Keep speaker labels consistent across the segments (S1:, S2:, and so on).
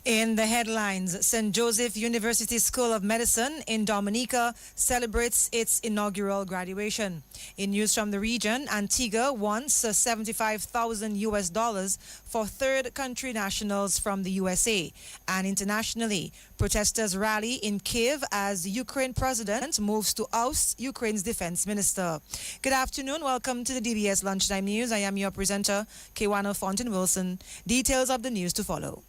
S1: In the headlines, St. Joseph University School of Medicine in Dominica celebrates its inaugural graduation. In news from the region, Antigua wants 75,000 US dollars for third country nationals from the USA. And internationally, protesters rally in Kiev as Ukraine president moves to oust Ukraine's defense minister. Good afternoon. Welcome to the DBS Lunchtime News. I am your presenter, Kewana Fontaine Wilson. Details of the news to follow.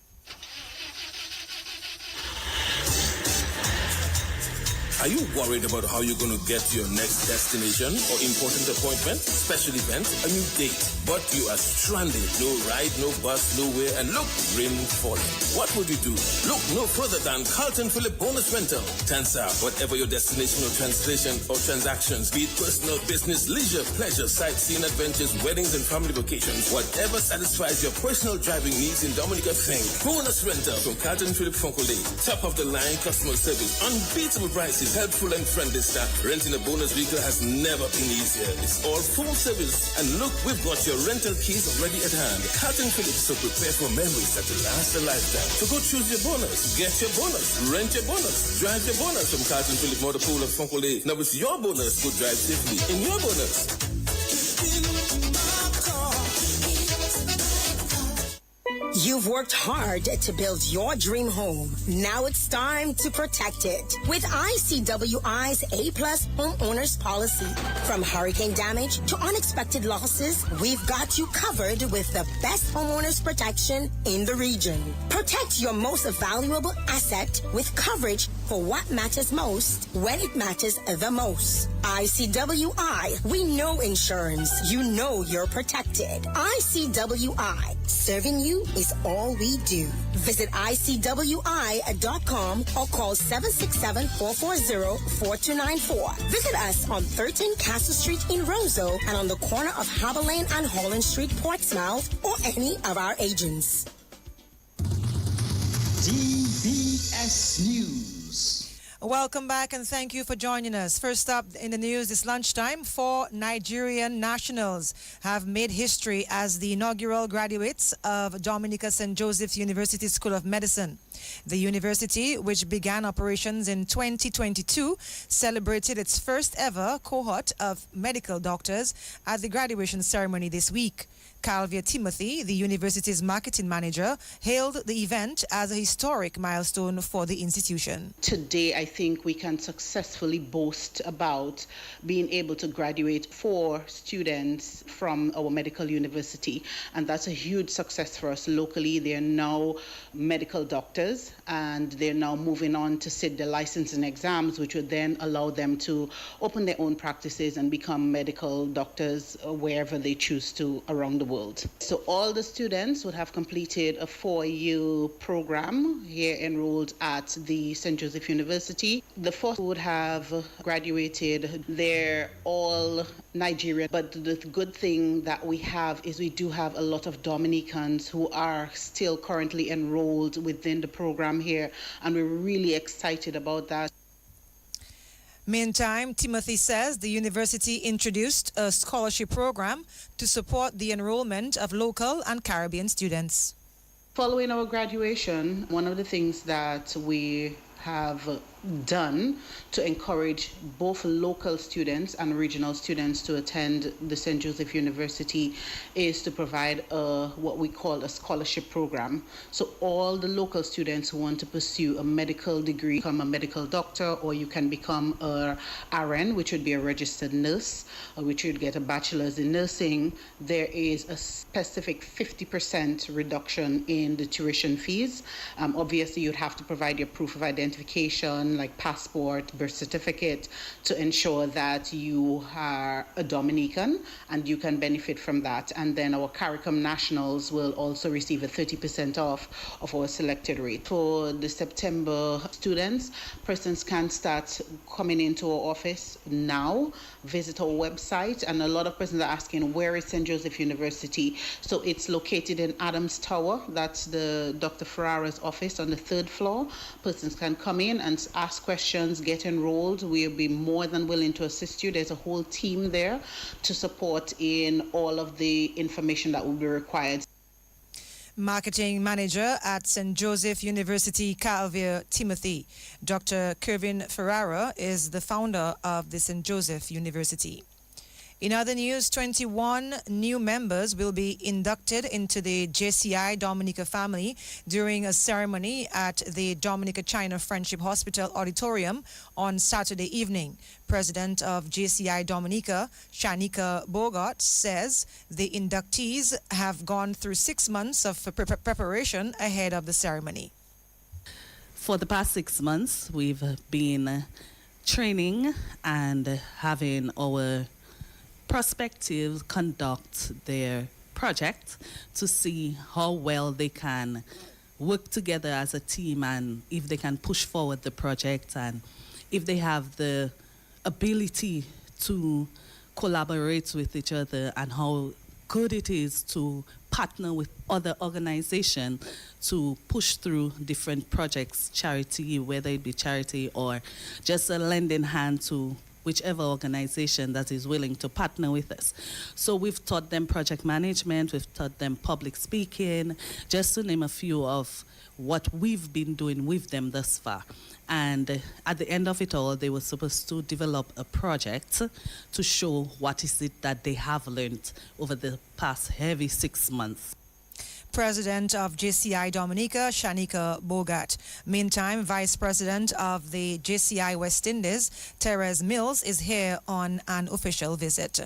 S2: Are you worried about how you're going to get to your next destination or important appointment, special event, a new date, but you are stranded? No ride, no bus, nowhere, and look, rain falling. What would you do? Look no further than Carlton Phillip Bonus Rental. Tansa, whatever your destination or translation or transactions, be it personal, business, leisure, pleasure, sightseeing, adventures, weddings, and family vacations, whatever satisfies your personal driving needs in Dominica, think Bonus Rental from Carlton Phillip Fonkole. Top of the line customer service, unbeatable prices, helpful and friendly staff. Renting a bonus vehicle has never been easier. It's all full service. And look, we've got your rental keys already at hand. Carlton Phillips, so prepare for memories that will last a lifetime. So go choose your bonus, get your bonus, rent your bonus, drive your bonus from Carlton Phillips Motor Pool of Fonkole. Now it's your bonus. Go drive safely in your bonus.
S3: You've worked hard to build your dream home. Now it's time to protect it with ICWI's A-Plus Homeowners Policy. From hurricane damage to unexpected losses, we've got you covered with the best homeowners protection in the region. Protect your most valuable asset with coverage for what matters most when it matters the most. ICWI, we know insurance. You know you're protected. ICWI, serving you is all we do. Visit ICWI.com or call 767-440-4294. Visit us on 13 Castle Street in Roseau and on the corner of Harbour Lane and Holland Street, Portsmouth, or any of our agents.
S4: DBS News.
S1: Welcome back and thank you for joining us. First up in the news this lunchtime, 4 Nigerian nationals have made history as the inaugural graduates of Dominica St. Joseph University School of Medicine. The university, which began operations in 2022, celebrated its first ever cohort of medical doctors at the graduation ceremony this week. Calvia Timothy, the university's marketing manager, hailed the event as a historic milestone for the institution.
S5: Today, I think we can successfully boast about being able to graduate 4 students from our medical university, and that's a huge success for us locally. They are now medical doctors, and they're now moving on to sit the licensing exams, which would then allow them to open their own practices and become medical doctors wherever they choose to around the world. So all the students would have completed a 4-year program here enrolled at the St. Joseph University. The first would have graduated. They're all Nigerian, but the good thing that we have is we do have a lot of Dominicans who are still currently enrolled within the program here, and we're really excited about that.
S1: Meantime, Timothy says the university introduced a scholarship program to support the enrollment of local and Caribbean students.
S5: Following our graduation, one of the things that we have done to encourage both local students and regional students to attend the St. Joseph University is to provide what we call a scholarship program. So all the local students who want to pursue a medical degree, become a medical doctor, or you can become a RN, which would be a registered nurse, which would get a bachelor's in nursing, there is a specific 50% reduction in the tuition fees. Obviously, you'd have to provide your proof of identification, like passport, birth certificate, to ensure that you are a Dominican and you can benefit from that. And then our CARICOM nationals will also receive a 30% off of our selected rate. For the September students, persons can start coming into our office now, visit our website, and a lot of persons are asking, where is St. Joseph University? So it's located in Adams Tower. That's the Dr. Ferrara's office on the 3rd floor. Persons can come in and ask questions, get enrolled. We'll be more than willing to assist you. There's a whole team there to support in all of the information that will be required.
S1: Marketing Manager at St. Joseph University, Calvia, Timothy. Dr. Kevin Ferrara is the founder of the St. Joseph University. In other news, 21 new members will be inducted into the JCI Dominica family during a ceremony at the Dominica China Friendship Hospital Auditorium on Saturday evening. President of JCI Dominica, Shanika Bogart, says the inductees have gone through 6 months of preparation ahead of the ceremony.
S6: For the past 6 months, we've been training and having our prospectives conduct their project to see how well they can work together as a team and if they can push forward the project and if they have the ability to collaborate with each other and how good it is to partner with other organizations to push through different projects, charity, whether it be charity or just a lending hand to whichever organization that is willing to partner with us. So we've taught them project management, we've taught them public speaking, just to name a few of what we've been doing with them thus far. And at the end of it all, they were supposed to develop a project to show what is it that they have learned over the past heavy 6 months.
S1: President of JCI Dominica, Shanika Bogart. Meantime, Vice President of the JCI West Indies, Therese Mills, is here on an official visit.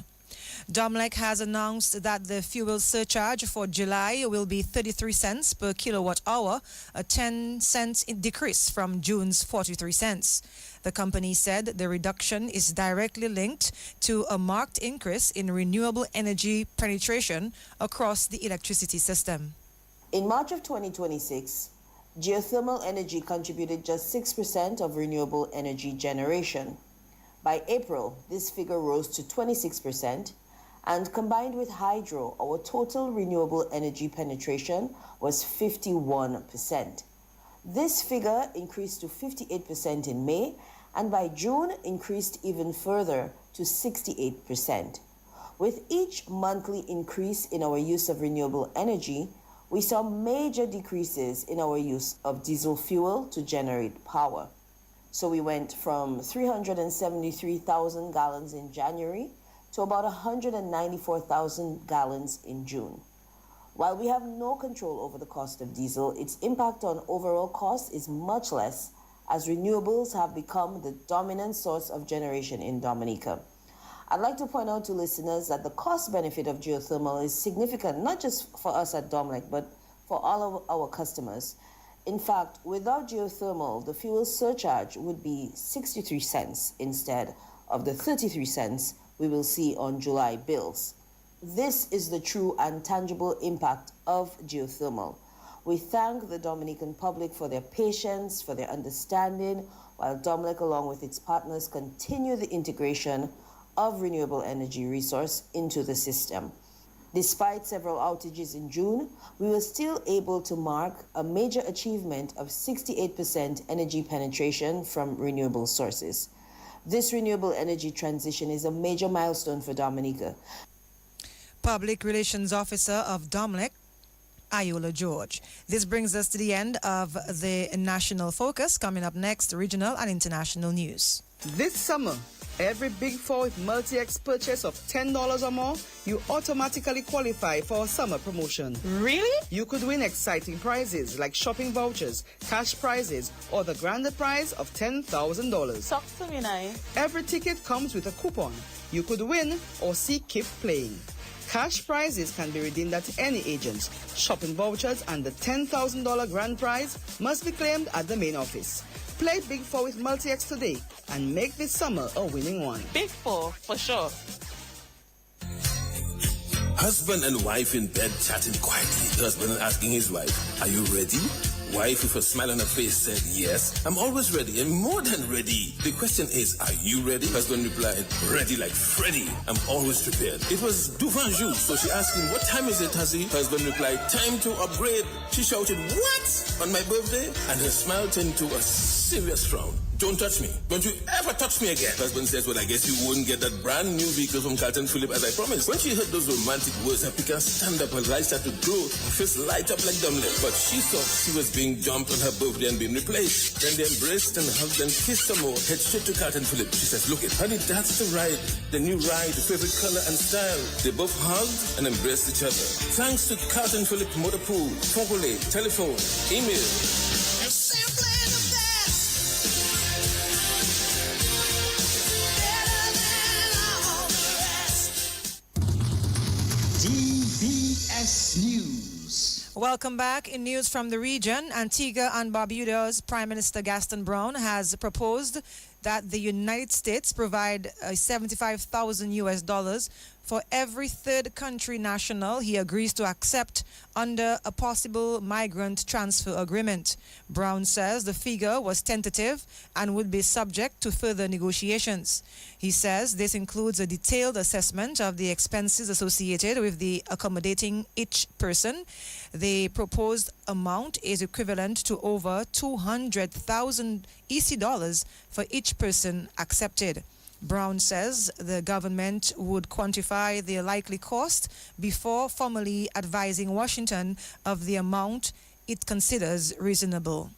S1: Domlec has announced that the fuel surcharge for July will be 33 cents per kilowatt hour, a 10-cent decrease from June's 43 cents. The company said the reduction is directly linked to a marked increase in renewable energy penetration across the electricity system.
S7: In March of 2026, geothermal energy contributed just 6% of renewable energy generation. By April, this figure rose to 26%, and combined with hydro, our total renewable energy penetration was 51%. This figure increased to 58% in May, and by June increased even further to 68%. With each monthly increase in our use of renewable energy, we saw major decreases in our use of diesel fuel to generate power. So we went from 373,000 gallons in January to about 194,000 gallons in June. While we have no control over the cost of diesel, its impact on overall cost is much less, as renewables have become the dominant source of generation in Dominica. I'd like to point out to listeners that the cost benefit of geothermal is significant, not just for us at Domlec, but for all of our customers. In fact, without geothermal, the fuel surcharge would be 63 cents instead of the 33 cents we will see on July bills. This is the true and tangible impact of geothermal. We thank the Dominican public for their patience, for their understanding, while Domlec, along with its partners, continue the integration of renewable energy resource into the system. Despite several outages in June, we were still able to mark a major achievement of 68% energy penetration from renewable sources. This renewable energy transition is a major milestone for Dominica.
S1: Public Relations Officer of Domlec, Ayola George. This brings us to the end of the National Focus. Coming up next, regional and international news.
S8: This summer, every Big Four with multi-X purchase of $10 or more, you automatically qualify for a summer promotion.
S6: Really?
S8: You could win exciting prizes like shopping vouchers, cash prizes, or the grand prize of $10,000.
S6: Talk to me now.
S8: Every ticket comes with a coupon. You could win or see keep playing. Cash prizes can be redeemed at any agent. Shopping vouchers and the $10,000 grand prize must be claimed at the main office. Play Big Four with multi-X today and make this summer a winning one.
S6: Big Four, for sure.
S2: Husband and wife in bed chatting quietly. Husband asking his wife, "Are you ready?" Wife with a smile on her face said, "Yes, I'm always ready and more than ready." The question is, are you ready? Husband replied, "Ready like Freddy. I'm always prepared." It was Duvanjou, so she asked him, "What time is it, Huzzy?" Husband replied, "Time to upgrade." She shouted, "What? On my birthday?" And her smile turned to a serious frown. Don't touch me. Don't you ever touch me again. Husband says, well, I guess you wouldn't get that brand new vehicle from Carlton Phillip as I promised. When she heard those romantic words, her picker stand up, her eyes started to grow, her face light up like dumbling. But she thought she was being dumped on her birthday and being replaced. Then they embraced and hugged and kissed some more. Head straight to Carlton Phillip. She says, look it, honey, that's the ride. The new ride, the favorite color and style. They both hugged and embraced each other. Thanks to Carlton Phillip Motor Pool, phone call, telephone, email.
S4: DBS News.
S1: Welcome back. In news from the region, Antigua and Barbuda's Prime Minister Gaston Brown has proposed that the United States provide $75,000 for every third country national he agrees to accept under a possible migrant transfer agreement. Brown says the figure was tentative and would be subject to further negotiations. He says this includes a detailed assessment of the expenses associated with the accommodating each person. The proposed amount is equivalent to over 200,000 EC dollars for each person accepted. Brown says the government would quantify the likely cost before formally advising Washington of the amount it considers reasonable.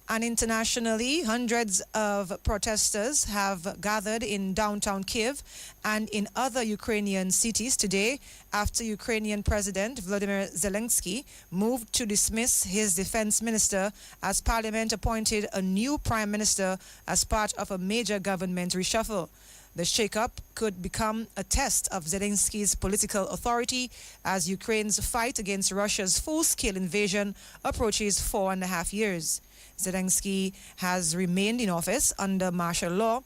S1: And internationally, hundreds of protesters have gathered in downtown Kyiv and in other Ukrainian cities today after Ukrainian President Volodymyr Zelensky moved to dismiss his defense minister as parliament appointed a new prime minister as part of a major government reshuffle. The shakeup could become a test of Zelensky's political authority as Ukraine's fight against Russia's full-scale invasion approaches 4.5 years. Zelensky has remained in office under martial law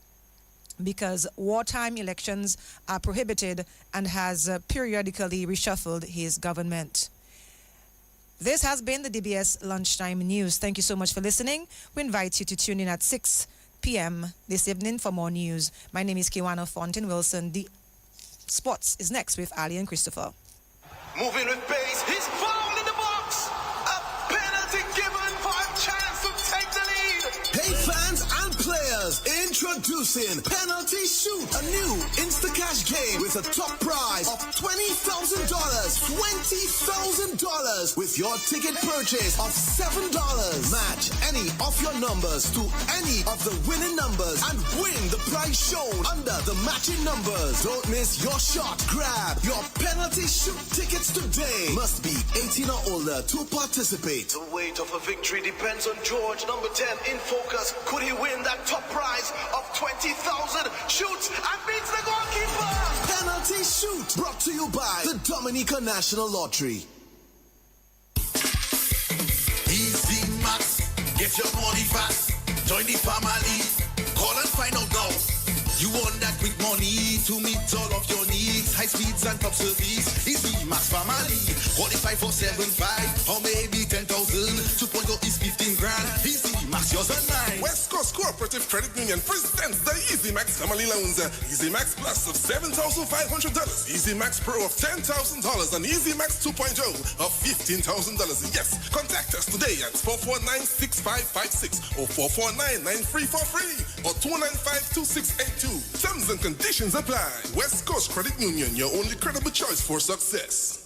S1: because wartime elections are prohibited and has periodically reshuffled his government. This has been the DBS Lunchtime News. Thank you so much for listening. We invite you to tune in at 6 p.m. this evening for more news. My name is Kiwana Fontaine Wilson. The Sports is next with Ali and Christopher.
S9: Moving with pace, he's fouled in the box. A penalty given for a chance to take the lead.
S10: Hey fans and players, introducing Penalty Shoot, a new Instacash game with a top prize of $20,000. $20,000 with your ticket purchase of $7. Match any of your numbers to any of the winning numbers and win the prize shown under the matching numbers. Don't miss your shot. Grab your Penalty Shoot tickets today. Must be 18 or older to participate.
S9: The weight of a victory depends on George, number 10, in focus. Could he win that top prize of 20,000? Shoots and beats the goalkeeper.
S10: Penalty Shoot, brought to you by the Dominica National Lottery.
S11: Easy Max, get your money fast. Join the family. Call and find out now. You want that quick money to meet all of your needs. High speeds and top service. Easy Max family. Qualify for 7.5 or maybe 10,000. 2.0 is 15 grand. Easy Max, yours and mine.
S12: West Coast Cooperative Credit Union presents the Easy Max Family Loans. Easy Max Plus of $7,500. Easy Max Pro of $10,000 and Easy Max 2.0 of $15,000. Yes, contact us today at 449-6556 or 449-9343 or 295-2682. Terms and conditions apply. West Coast Credit Union, your only credible choice for success.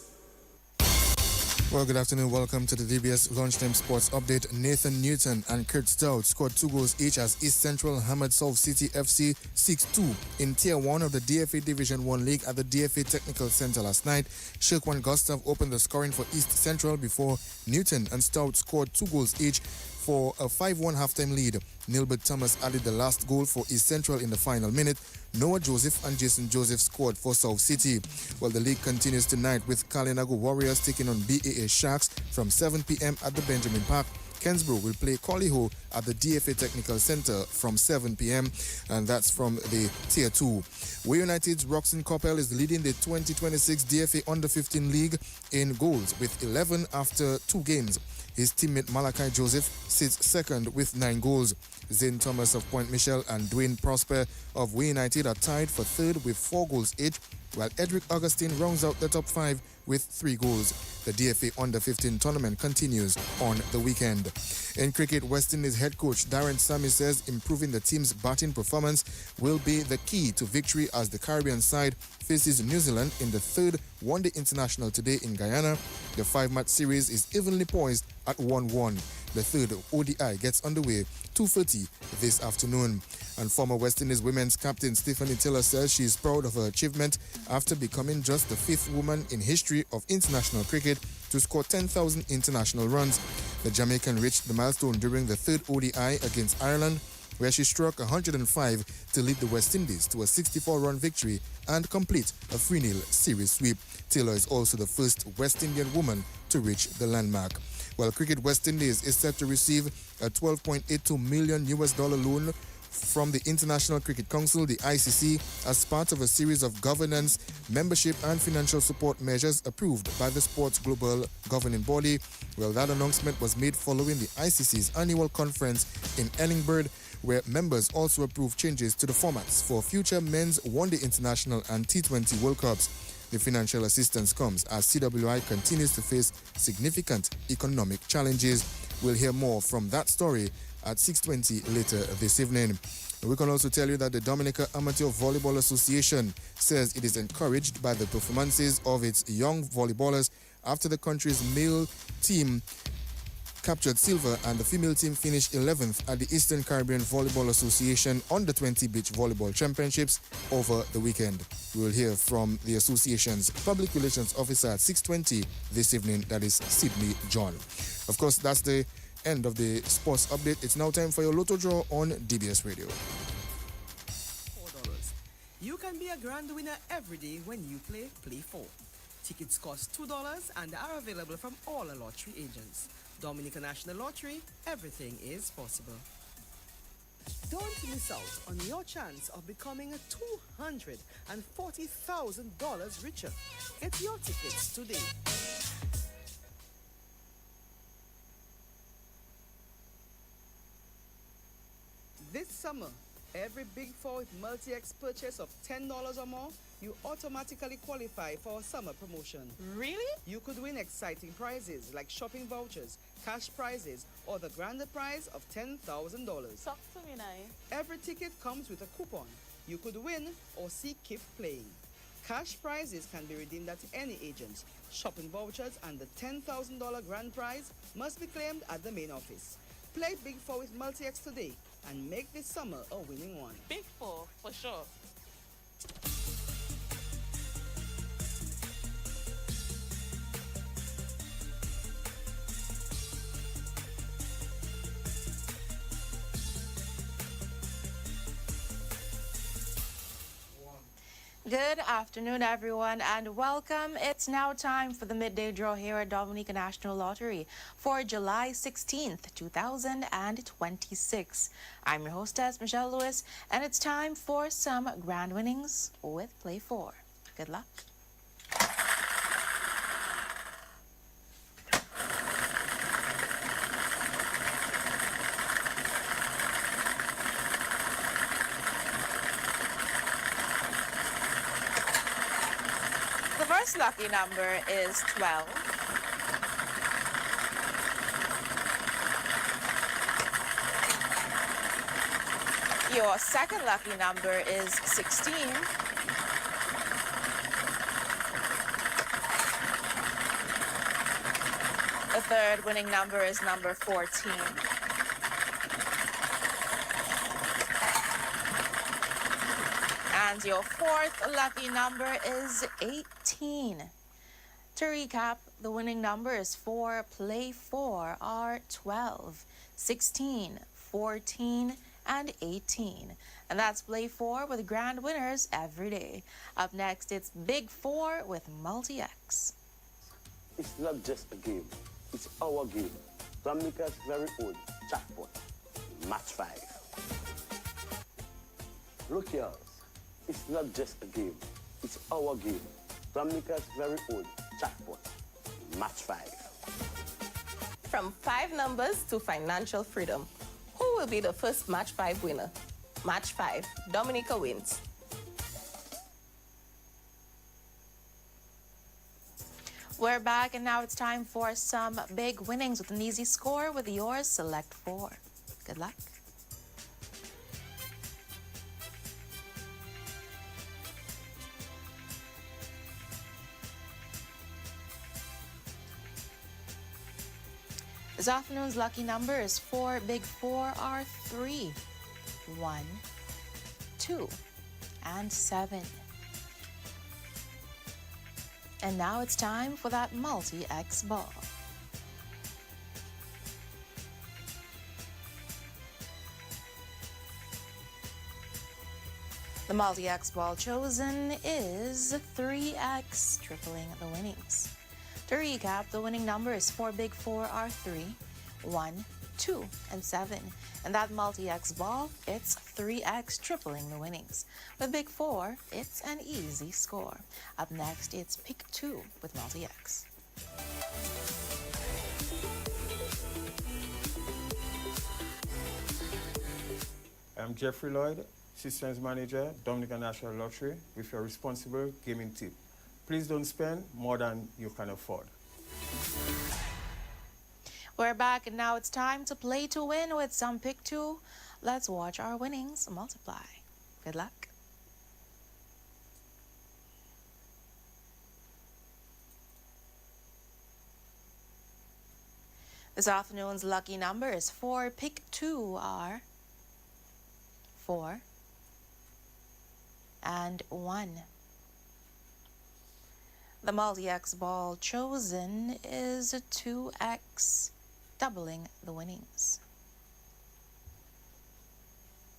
S13: Well, good afternoon. Welcome to the DBS Lunchtime Sports Update. Nathan Newton and Kurt Stout scored 2 goals each as East Central hammered South City FC 6-2 in Tier 1 of the DFA Division 1 League at the DFA Technical Center last night. Shirkwan Gustav opened the scoring for East Central before Newton and Stout scored 2 goals each for a 5-1 halftime lead. Nilbert Thomas added the last goal for East Central in the final minute. Noah Joseph and Jason Joseph scored for South City. Well, the league continues tonight with Kalinago Warriors taking on BAA Sharks from 7 p.m. at the Benjamin Park. Kensborough will play Collyho at the DFA Technical Center from 7 p.m. and that's from the Tier 2. Way United's Roxon Coppell is leading the 2026 DFA Under-15 League in goals with 11 after 2 games. His teammate Malachi Joseph sits second with 9 goals. Zane Thomas of Point Michel and Dwayne Prosper of Way United are tied for third with 4 goals each. while Edric Augustine rounds out the top 5 with 3 goals. The DFA Under-15 tournament continues on the weekend. In cricket, West Indies head coach Darren Sammy says improving the team's batting performance will be the key to victory as the Caribbean side faces New Zealand in the 3rd One-Day International today in Guyana. The 5-match series is evenly poised at 1-1. The 3rd ODI gets underway 2:30 this afternoon. And former West Indies women's captain Stephanie Taylor says she is proud of her achievement after becoming just the 5th woman in history of international cricket to score 10,000 international runs. The Jamaican reached the milestone during the 3rd ODI against Ireland, where she struck 105 to lead the West Indies to a 64-run victory and complete a 3-0 series sweep. Taylor is also the first West Indian woman to reach the landmark. While Cricket West Indies is set to receive a $12.82 million loan from the International Cricket Council, the ICC, as part of a series of governance, membership and financial support measures approved by the Sports Global governing body. Well, that announcement was made following the ICC's annual conference in Edinburgh, where members also approved changes to the formats for future men's One-Day International and T20 World Cups. The financial assistance comes as CWI continues to face significant economic challenges. We'll hear more from that story at 6:20 later this evening. We can also tell you that the Dominica Amateur Volleyball Association says it is encouraged by the performances of its young volleyballers after the country's male team captured silver and the female team finished 11th at the Eastern Caribbean Volleyball Association Under-20 Beach Volleyball Championships over the weekend. We will hear from the association's public relations officer at 6:20 this evening, that is Sydney John. Of course, that's the end of the sports update. It's now time for your Lotto draw on DBS Radio.
S8: $4. You can be a grand winner every day when you play 4. Tickets cost $2 and are available from all the lottery agents. Dominican National Lottery, everything is possible. Don't miss out on your chance of becoming $240,000 richer. Get your tickets today. This summer, every Big 4 with multi-X purchase of $10 or more, you automatically qualify for a summer promotion.
S14: Really?
S8: You could win exciting prizes like shopping vouchers, cash prizes, or the grander prize of $10,000.
S14: Talk to me now.
S8: Every ticket comes with a coupon. You could win or see keep playing. Cash prizes can be redeemed at any agent. Shopping vouchers and the $10,000 grand prize must be claimed at the main office. Play Big 4 with multi-X today and make this summer a winning one.
S14: Big 4, for sure.
S15: Good afternoon, everyone, and welcome. It's now time for the midday draw here at Dominica National Lottery for July 16th, 2026. I'm your hostess, Michelle Lewis, and it's time for some grand winnings with Play 4. Good luck. The first lucky number is 12. Your second lucky number is 16. The third winning number is number 14. And your fourth lucky number is 18. To recap, the winning numbers for Play 4 are 12, 16, 14, and 18. And that's Play 4 with grand winners every day. Up next, it's Big 4 with Multi-X.
S16: It's not just a game, it's our game. Dominica's very own jackpot, Match 5. Look here, it's not just a game, it's our game. Dominica's very own jackpot, Match 5.
S14: From 5 numbers to financial freedom, who will be the first Match 5 winner? Match 5, Dominica wins.
S15: We're back, and now it's time for some big winnings with an easy score with yours. Select 4. Good luck. This afternoon's lucky number is 4. Big 4 are 3, 1, 2, and 7. And now it's time for that multi-X ball. The multi-X ball chosen is 3X, tripling the winnings. To recap, the winning number is 4. Big 4 are 3, 1, 2, and 7. And that multi-X ball, it's 3X, tripling the winnings. With Big 4, it's an easy score. Up next, it's Pick 2 with multi-X.
S17: I'm Jeffrey Lloyd, Systems Manager, Dominican National Lottery, with your responsible gaming tip. Please don't spend more than you can afford.
S15: We're back, and now it's time to play to win with some Pick 2. Let's watch our winnings multiply. Good luck. This afternoon's lucky number is 4. Pick 2 are 4 and 1. The multi-X ball chosen is 2X, doubling the winnings.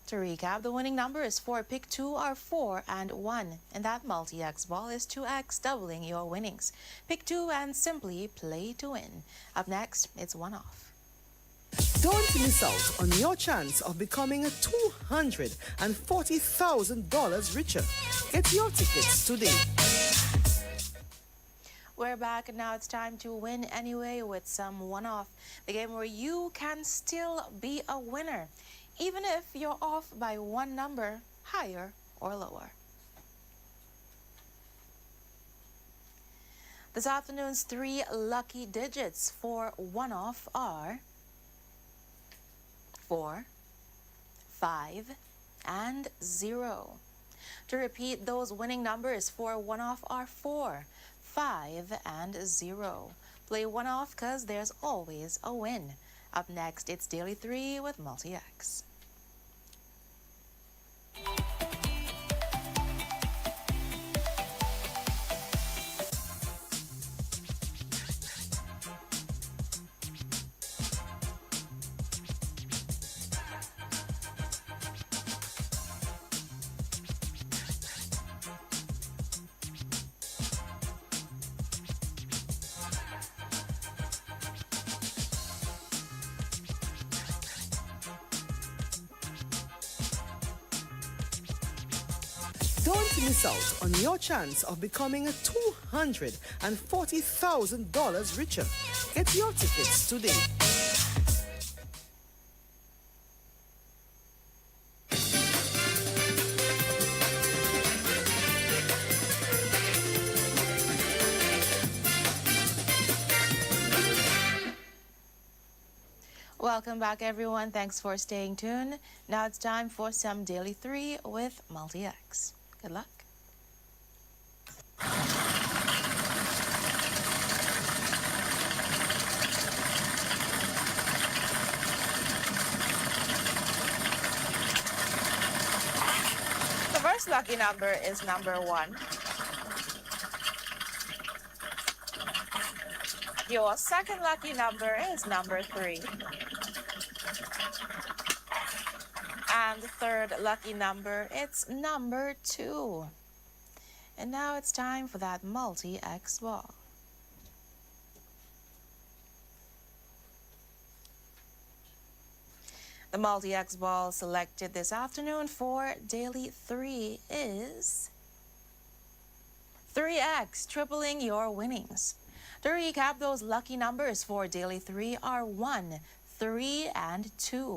S15: To recap, the winning number is 4. Pick 2 are 4 and 1. And that multi-X ball is 2X, doubling your winnings. Pick 2 and simply play to win. Up next, it's One Off.
S8: Don't miss out on your chance of becoming $240,000 richer. Get your tickets today.
S15: We're back, and now it's time to win anyway with some One Off, the game where you can still be a winner, even if you're off by one number, higher or lower. This afternoon's 3 lucky digits for One Off are 4, 5, and 0. To repeat, those winning numbers for One Off are 4, 5, and 0. Play One Off because there's always a win. Up next, it's Daily 3 with multi-X.
S8: Don't miss out on your chance of becoming $240,000 richer. Get your tickets today.
S15: Welcome back, everyone. Thanks for staying tuned. Now it's time for some Daily 3 with multi-X. Good luck. The first lucky number is number 1. Your second lucky number is number 3. And the third lucky number, it's number 2. And now it's time for that multi-X ball. The multi-X ball selected this afternoon for Daily 3 is 3X, tripling your winnings. To recap, those lucky numbers for Daily 3 are 1, 3, and 2.